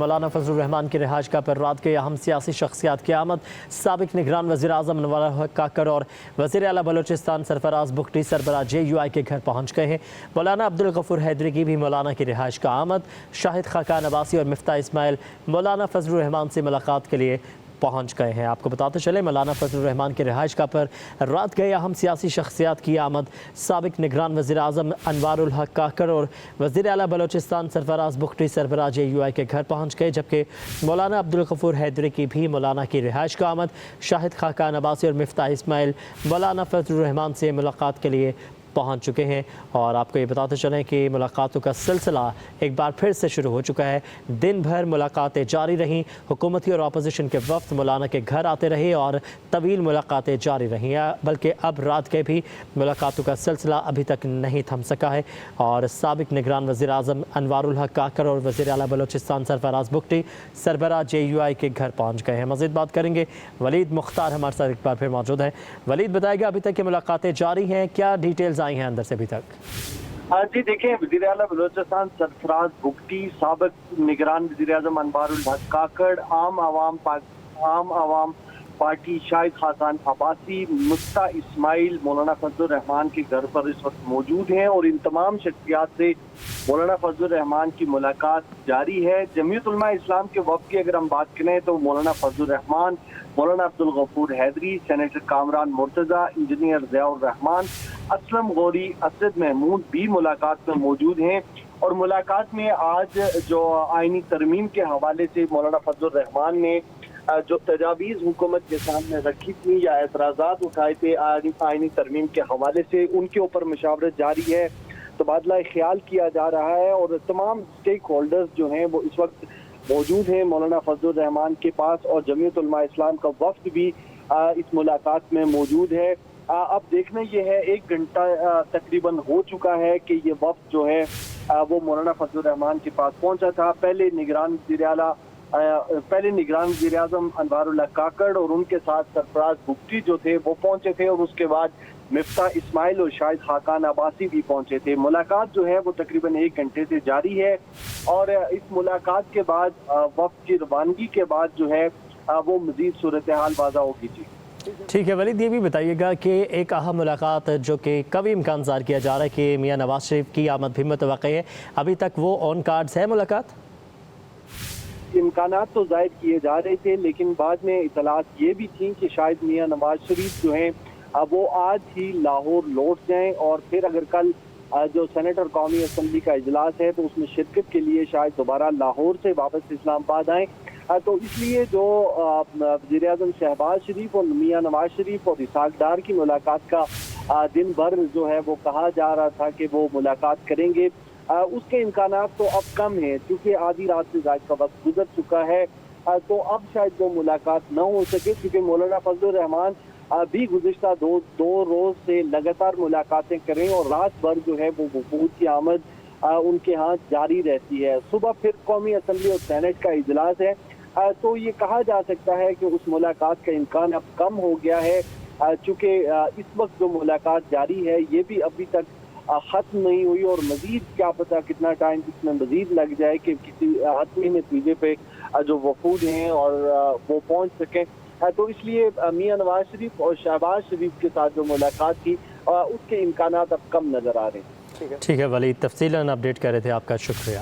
مولانا فضل الرحمان کی رہائش گاہ پر رات گئے اہم سیاسی شخصیات کی آمد۔ سابق نگران وزیر اعظم انوار الحق کاکڑ اور وزیر اعلیٰ بلوچستان سرفراز بگٹی سربراہ JUI کے گھر پہنچ گئے ہیں۔ مولانا عبدالغفور حیدری کی بھی مولانا کی رہائش گاہ آمد۔ شاہد خاقان عباسی اور مفتاح اسماعیل مولانا فضل الرحمان سے ملاقات کے لیے پہنچ گئے ہیں۔ آپ کو بتاتے چلیں مولانا فضل الرحمان کے رہائش گاہ پر رات گئے اہم سیاسی شخصیات کی آمد۔ سابق نگران وزیر اعظم انوار الحق کاکڑ اور وزیر اعلیٰ بلوچستان سرفراز بگٹی سربراہ JUI کے گھر پہنچ گئے، جبکہ مولانا عبدالغفور حیدری کی بھی مولانا کی رہائش گاہ آمد۔ شاہد خاقان عباسی اور مفتاح اسماعیل مولانا فضل الرحمان سے ملاقات کے لیے پہنچ چکے ہیں، اور آپ کو یہ بتاتے چلیں کہ ملاقاتوں کا سلسلہ ایک بار پھر سے شروع ہو چکا ہے۔ دن بھر ملاقاتیں جاری رہیں، حکومتی اور اپوزیشن کے وفد مولانا کے گھر آتے رہے اور طویل ملاقاتیں جاری رہیں، بلکہ اب رات کے بھی ملاقاتوں کا سلسلہ ابھی تک نہیں تھم سکا ہے، اور سابق نگران وزیر اعظم انوار الحق کاکڑ اور وزیر اعلیٰ بلوچستان سرفراز بگٹی سربراہ JUI کے گھر پہنچ گئے ہیں۔ مزید بات کریں گے، ولید مختار ہمارے ساتھ ایک بار پھر موجود ہیں۔ ولید، بتائے گا ابھی تک یہ ملاقاتیں جاری ہیں، کیا ڈیٹیلز آئی ہیں اندر سے ابھی تک؟ جی دیکھیں، وزیر اعلیٰ بلوچستان سرفراز بگٹی، سابق نگران وزیر اعظم انوار الحق کاکڑ، عام عوام پارٹی شاہد خاقان عباسی، مفتاح اسماعیل مولانا فضل الرحمان کے گھر پر اس وقت موجود ہیں، اور ان تمام شخصیات سے مولانا فضل الرحمان کی ملاقات جاری ہے۔ جمعیت علماء اسلام کے وفد کی اگر ہم بات کریں تو مولانا فضل الرحمان، مولانا عبدالغفور حیدری، سینیٹر کامران مرتضیٰ، انجینئر ضیاء الرحمان، اسلم غوری، اسد محمود بھی ملاقات میں موجود ہیں، اور ملاقات میں آج جو آئینی ترمیم کے حوالے سے مولانا فضل الرحمان نے جو تجاویز حکومت کے سامنے رکھی تھی یا اعتراضات اٹھائے تھے آئینی ترمیم کے حوالے سے، ان کے اوپر مشاورت جاری ہے، تبادلہ خیال کیا جا رہا ہے، اور تمام سٹیک ہولڈرز جو ہیں وہ اس وقت موجود ہیں مولانا فضل الرحمان کے پاس، اور جمعیت علماء اسلام کا وفد بھی اس ملاقات میں موجود ہے۔ اب دیکھنا یہ ہے، 1 گھنٹہ تقریباً ہو چکا ہے کہ یہ وفد جو ہے وہ مولانا فضل الرحمان کے پاس پہنچا تھا۔ پہلے نگران وزیر اعظم انوار الحق کاکڑ اور ان کے ساتھ سرفراز بگٹی جو تھے وہ پہنچے تھے، اور اس کے بعد مفتاح اسماعیل اور شاہد خاقان عباسی بھی پہنچے تھے۔ ملاقات جو ہے وہ تقریباً 1 گھنٹے سے جاری ہے، اور اس ملاقات کے بعد وفد کی روانگی کے بعد جو ہے وہ مزید صورتحال واضح ہوگی۔ جی ٹھیک ہے ولید، یہ بھی بتائیے گا کہ ایک اہم ملاقات جو کہ قوی امکان ظاہر کیا جا رہا ہے کہ میاں نواز شریف کی آمد بھی متوقع ہے، ابھی تک وہ آن کارڈز ہے ملاقات؟ امکانات تو ظاہر کیے جا رہے تھے، لیکن بعد میں اطلاعات یہ بھی تھیں کہ شاید میاں نواز شریف جو ہیں وہ آج ہی لاہور لوٹ جائیں، اور پھر اگر کل جو سینیٹر قومی اسمبلی کا اجلاس ہے تو اس میں شرکت کے لیے شاید دوبارہ لاہور سے واپس اسلام آباد آئیں، تو اس لیے جو وزیر اعظم شہباز شریف اور میاں نواز شریف اور اسحاق ڈار کی ملاقات کا دن بھر جو ہے وہ کہا جا رہا تھا کہ وہ ملاقات کریں گے، اس کے امکانات تو اب کم ہیں، کیونکہ آدھی رات سے زائد کا وقت گزر چکا ہے، تو اب شاید وہ ملاقات نہ ہو سکے، کیونکہ مولانا فضل الرحمان بھی گزشتہ دو روز سے لگاتار ملاقاتیں کریں، اور رات بھر جو ہے وہ وفود کی آمد ان کے ہاں جاری رہتی ہے۔ صبح پھر قومی اسمبلی اور سینٹ کا اجلاس ہے، تو یہ کہا جا سکتا ہے کہ اس ملاقات کا امکان اب کم ہو گیا ہے، چونکہ اس وقت جو ملاقات جاری ہے یہ بھی ابھی تک ختم نہیں ہوئی، اور مزید کیا پتہ کتنا ٹائم اس میں مزید لگ جائے کہ کسی حتمی نتیجے پہ جو وفود ہیں اور وہ پہنچ سکیں، تو اس لیے میاں نواز شریف اور شہباز شریف کے ساتھ جو ملاقات تھی اس کے امکانات اب کم نظر آ رہے ہیں۔ ٹھیک ہے ولید، تفصیلاً اپڈیٹ کر رہے تھے، آپ کا شکریہ۔